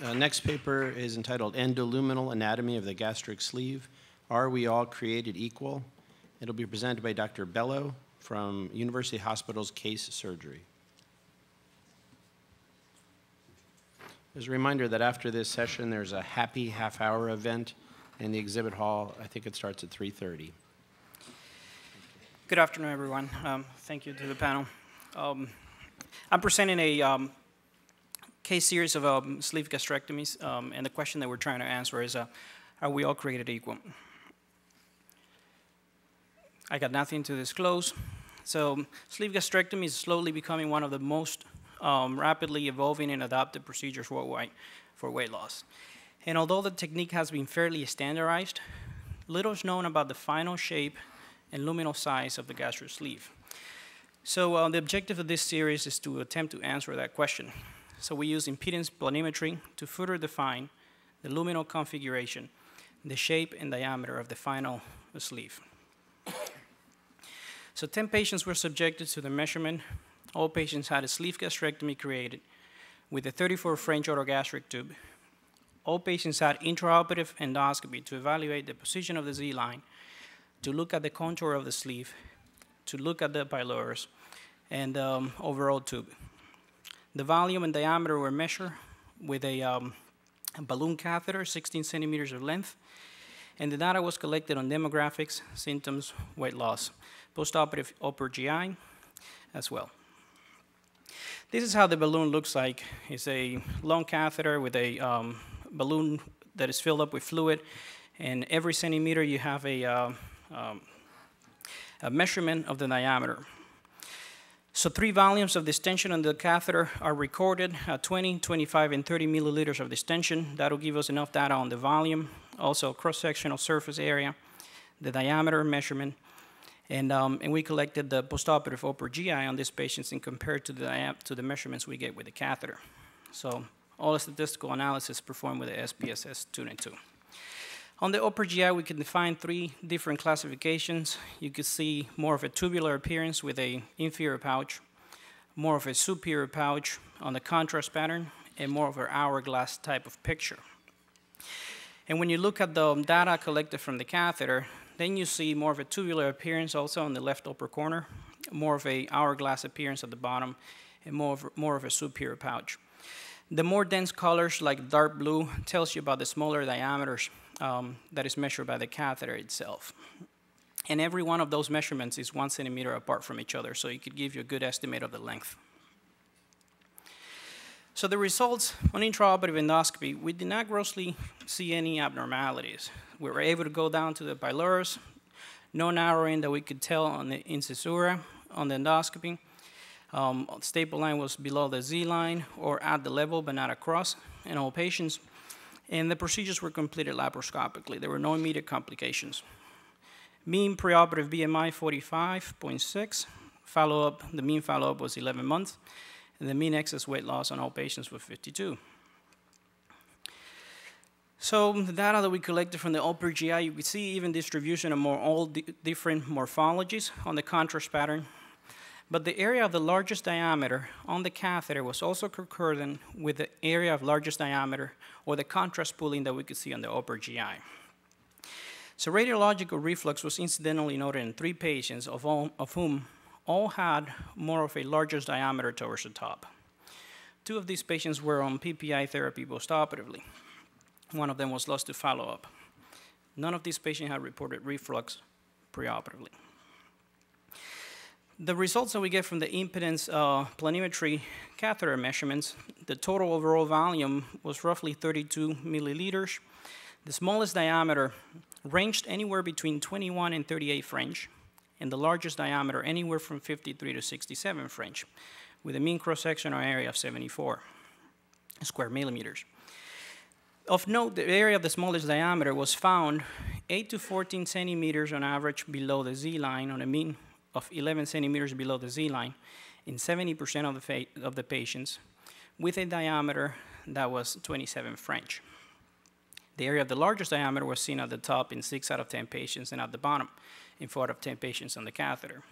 Next paper is entitled Endoluminal Anatomy of the Gastric Sleeve. Are we all created equal? It'll be presented by Dr. Bello from University Hospital's Case Surgery. There's a reminder that after this session, there's a happy half-hour event in the exhibit hall. I think it starts at 3:30. Good afternoon, everyone. Thank you to the panel. I'm presenting a case series of sleeve gastrectomies, and the question that we're trying to answer is, are we all created equal? I got nothing to disclose. So sleeve gastrectomy is slowly becoming one of the most rapidly evolving and adopted procedures worldwide for weight loss. And although the technique has been fairly standardized, little is known about the final shape and luminal size of the gastric sleeve. So the objective of this series is to attempt to answer that question. So we use impedance planimetry to further define the luminal configuration, the shape and diameter of the final sleeve. So 10 patients were subjected to the measurement. All patients had a sleeve gastrectomy created with a 34 French autogastric tube. All patients had intraoperative endoscopy to evaluate the position of the Z-line, to look at the contour of the sleeve, to look at the pylorus, and overall tube. The volume and diameter were measured with a balloon catheter, 16 centimeters of length, and the data was collected on demographics, symptoms, weight loss, postoperative upper GI as well. This is how the balloon looks like. It's a long catheter with a balloon that is filled up with fluid, and every centimeter you have a measurement of the diameter. So 3 volumes of distension on the catheter are recorded, 20, 25, and 30 milliliters of distension. That'll give us enough data on the volume, also cross-sectional surface area, the diameter measurement, and we collected the postoperative upper GI on these patients and compared to the measurements we get with the catheter. So all the statistical analysis performed with the SPSS 292. On the upper GI, we can define 3 different classifications. You can see more of a tubular appearance with an inferior pouch, more of a superior pouch on the contrast pattern, and more of an hourglass type of picture. And when you look at the data collected from the catheter, then you see more of a tubular appearance also on the left upper corner, more of an hourglass appearance at the bottom, and more of a superior pouch. The more dense colors, like dark blue, tells you about the smaller diameters that is measured by the catheter itself. And every one of those measurements is 1 centimeter apart from each other, so it could give you a good estimate of the length. So the results on intraoperative endoscopy, we did not grossly see any abnormalities. We were able to go down to the pylorus, no narrowing that we could tell on the incisura on the endoscopy. Staple line was below the Z-line or at the level but not across in all patients. And the procedures were completed laparoscopically. There were no immediate complications. Mean preoperative BMI 45.6. Follow-up, the mean follow-up was 11 months. And the mean excess weight loss on all patients was 52. So the data that we collected from the upper GI, you can see even distribution of all different morphologies on the contrast pattern. But the area of the largest diameter on the catheter was also concordant with the area of largest diameter or the contrast pooling that we could see on the upper GI. So radiological reflux was incidentally noted in 3 patients, of whom all had more of a largest diameter towards the top. 2 of these patients were on PPI therapy postoperatively. One of them was lost to follow-up. None of these patients had reported reflux preoperatively. The results that we get from the impedance planimetry catheter measurements, the total overall volume was roughly 32 milliliters. The smallest diameter ranged anywhere between 21 and 38 French, and the largest diameter anywhere from 53 to 67 French, with a mean cross-sectional area of 74 square millimeters. Of note, the area of the smallest diameter was found 8 to 14 centimeters on average below the Z-line on a mean of 11 centimeters below the Z-line in 70% of the patients with a diameter that was 27 French. The area of the largest diameter was seen at the top in 6 out of 10 patients and at the bottom in 4 out of 10 patients on the catheter.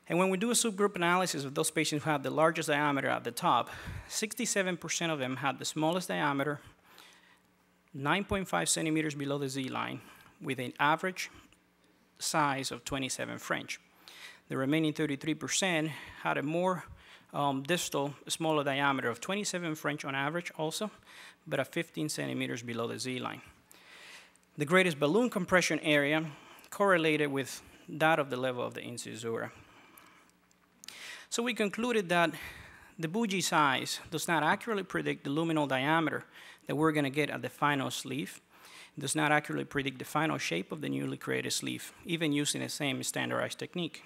And when we do a subgroup analysis of those patients who have the largest diameter at the top, 67% of them had the smallest diameter, 9.5 centimeters below the Z-line, with an average size of 27 French. The remaining 33% had a more distal, smaller diameter of 27 French on average also, but at 15 centimeters below the Z-line. The greatest balloon compression area correlated with that of the level of the incisura. So we concluded that the bougie size does not accurately predict the luminal diameter that we're going to get at the final sleeve. It does not accurately predict the final shape of the newly created sleeve, even using the same standardized technique.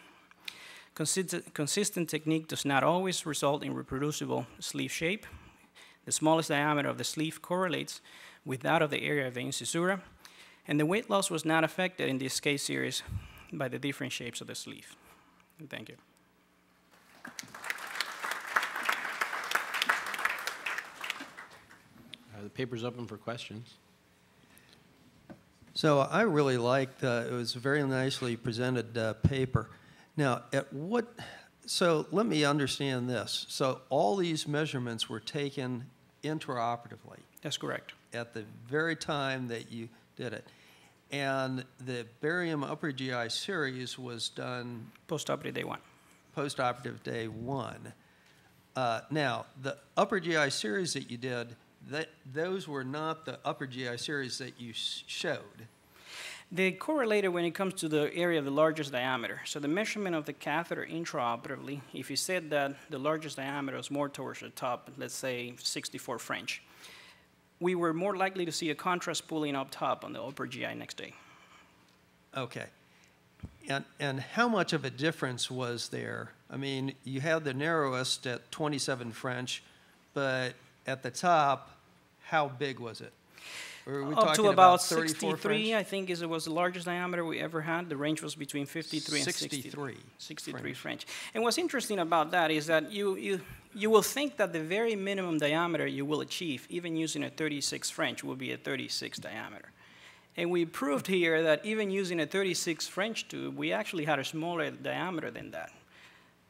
Consistent technique does not always result in reproducible sleeve shape. The smallest diameter of the sleeve correlates with that of the area of the incisura, and the weight loss was not affected in this case series by the different shapes of the sleeve. Thank you. The paper's open for questions. So I really liked, it was a very nicely presented paper. Now, so let me understand this. So all these measurements were taken intraoperatively That's correct. at the very time that you did it. And the barium upper GI series was done Postoperative day 1. postoperative day 1. Now, the upper GI series that you did, those were not the upper GI series that you showed. They correlated when it comes to the area of the largest diameter. So the measurement of the catheter intraoperatively, if you said that the largest diameter was more towards the top, let's say 64 French, we were more likely to see a contrast pulling up top on the upper GI next day. Okay. And how much of a difference was there? I mean, you had the narrowest at 27 French, but at the top, how big was it? Or were we Up talking to about 34 63, French? I think it was the largest diameter we ever had. The range was between 53 and 63. 63 French. And what's interesting about that is that you will think that the very minimum diameter you will achieve, even using a 36 French, will be a 36 diameter. And we proved here that even using a 36 French tube, we actually had a smaller diameter than that,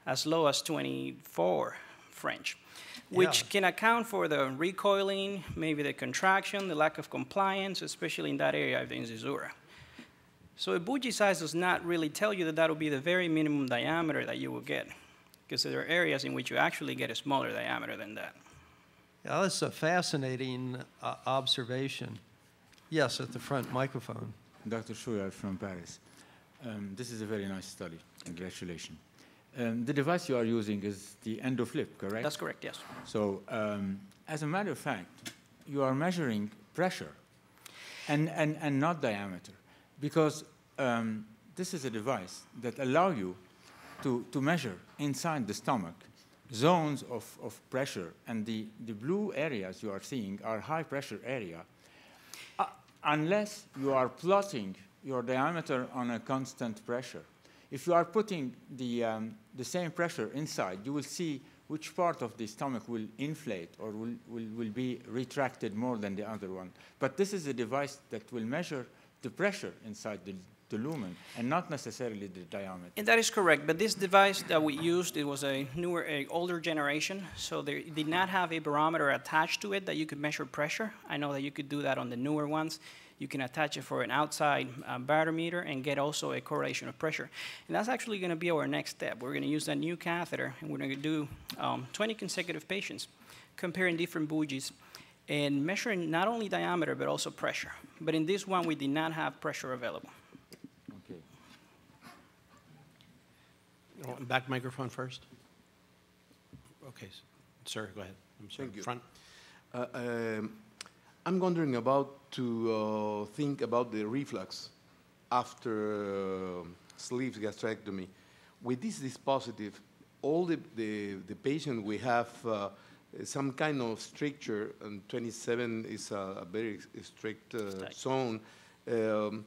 as low as 24 French, which can account for the recoiling, maybe the contraction, the lack of compliance, especially in that area of the incisura. So a bougie size does not really tell you that that will be the very minimum diameter that you will get, because there are areas in which you actually get a smaller diameter than that. Yeah, that's a fascinating observation. Yes, at the front microphone. Dr. Chouillard from Paris. This is a very nice study. Congratulations. The device you are using is the EndoFlip, correct? That's correct, yes. So, as a matter of fact, you are measuring pressure and not diameter, because this is a device that allows you to measure inside the stomach zones of pressure, and the blue areas you are seeing are high pressure area, unless you are plotting your diameter on a constant pressure. If you are putting the same pressure inside, you will see which part of the stomach will inflate or will be retracted more than the other one. But this is a device that will measure the pressure inside the lumen and not necessarily the diameter. And that is correct, but this device that we used, it was a older generation, so they did not have a barometer attached to it that you could measure pressure. I know that you could do that on the newer ones. You can attach it for an outside barometer and get also a correlation of pressure. And that's actually going to be our next step. We're going to use that new catheter, and we're going to do 20 consecutive patients, comparing different bougies, and measuring not only diameter, but also pressure. But in this one, we did not have pressure available. Okay. Back microphone first. Okay, sir, go ahead. I'm sorry. Thank you. Front. I'm wondering to think about the reflux after sleeve gastrectomy. With this dispositive, all the patient we have some kind of stricture, and 27 is a very strict zone. Can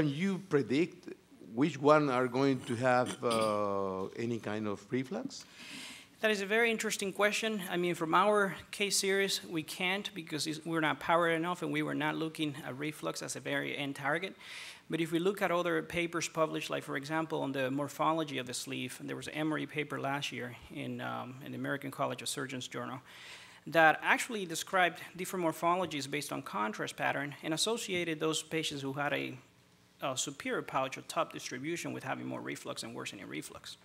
you predict which one are going to have any kind of reflux? That is a very interesting question. I mean, from our case series, we can't because we're not powered enough and we were not looking at reflux as a very end target. But if we look at other papers published, like for example, on the morphology of the sleeve, and there was an Emory paper last year in the American College of Surgeons Journal that actually described different morphologies based on contrast pattern and associated those patients who had a superior pouch or top distribution with having more reflux and worsening reflux.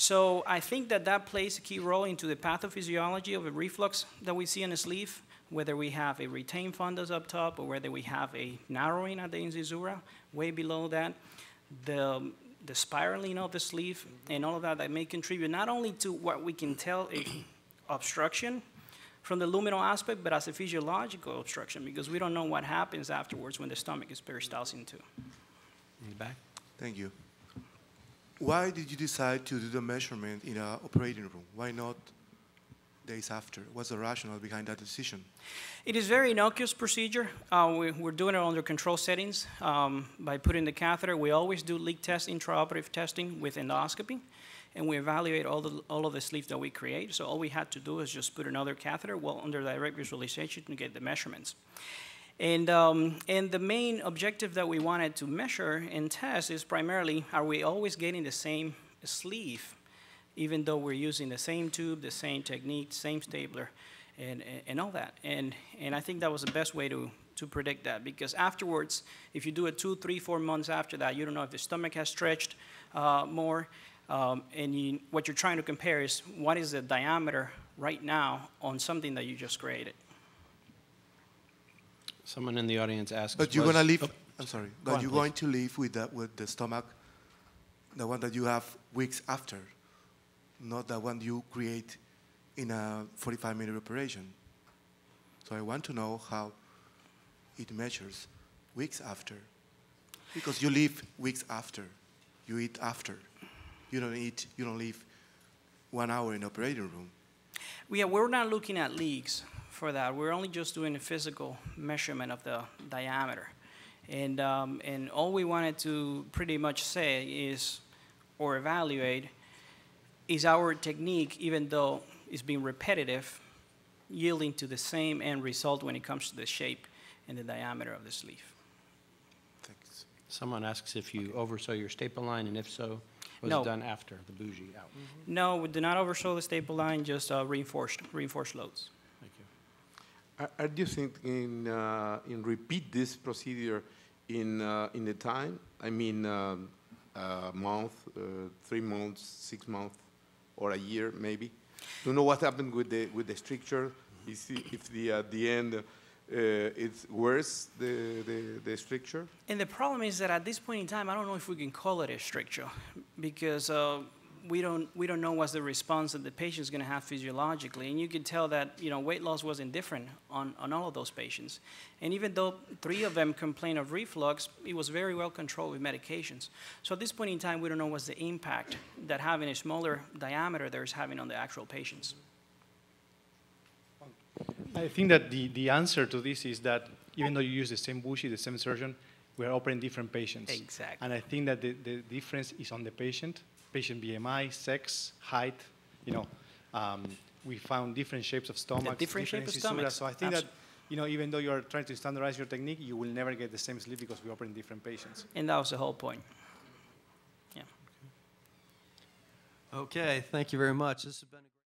So I think that that plays a key role into the pathophysiology of a reflux that we see in the sleeve, whether we have a retained fundus up top or whether we have a narrowing at the incisura, way below that, the spiraling of the sleeve, and all of that that may contribute not only to what we can tell a obstruction from the luminal aspect, but as a physiological obstruction, because we don't know what happens afterwards when the stomach is peristalsing too. In the back? Thank you. Why did you decide to do the measurement in an operating room? Why not days after? What's the rationale behind that decision? It is a very innocuous procedure. We're doing it under controlled settings by putting the catheter. We always do leak test, intraoperative testing with endoscopy, and we evaluate all of the sleeve that we create. So all we had to do is just put another catheter well under direct visualization to get the measurements. And the main objective that we wanted to measure and test is primarily, are we always getting the same sleeve, even though we're using the same tube, the same technique, same stapler, and all that. And I think that was the best way to predict that, because afterwards, if you do it 2, 3, 4 months after that, you don't know if the stomach has stretched more, and what you're trying to compare is what is the diameter right now on something that you just created. Someone in the audience asked. But you're going to leave, oh, I'm sorry, go but on, you're please. going to leave with the stomach, the one that you have weeks after, not the one you create in a 45-minute operation. So I want to know how it measures weeks after, because you leave weeks after, you eat after. You don't leave 1 hour in the operating room. Yeah, we're not looking at leaks for that. We're only just doing a physical measurement of the diameter. And all we wanted to pretty much say is, or evaluate, is our technique, even though it's being repetitive, yielding to the same end result when it comes to the shape and the diameter of the sleeve. Thanks. Someone asks if you oversew your staple line, and if so, was No. it done after the bougie out? No, we do not oversew the staple line, just reinforced loads. Thank you. Are you thinking in repeat this procedure in the time? I mean, a month, 3 months, 6 months, or a year maybe? To know what happened with the stricture, if at the end it's worse, the stricture? And the problem is that at this point in time, I don't know if we can call it a stricture, because we don't know what's the response that the patient is going to have physiologically. And you can tell that weight loss wasn't different on all of those patients. And even though 3 of them complained of reflux, it was very well controlled with medications. So at this point in time, we don't know what's the impact that having a smaller diameter there is having on the actual patients. I think that the answer to this is that even though you use the same bushi, the same surgeon, we are operating different patients. Exactly. And I think that the difference is on the patient BMI, sex, height. We found different shapes of stomachs, different shape of incisura. stomachs. So I think that even though you are trying to standardize your technique, you will never get the same sleeve because we operate in different patients. And that was the whole point. Yeah. Okay, thank you very much. This has been a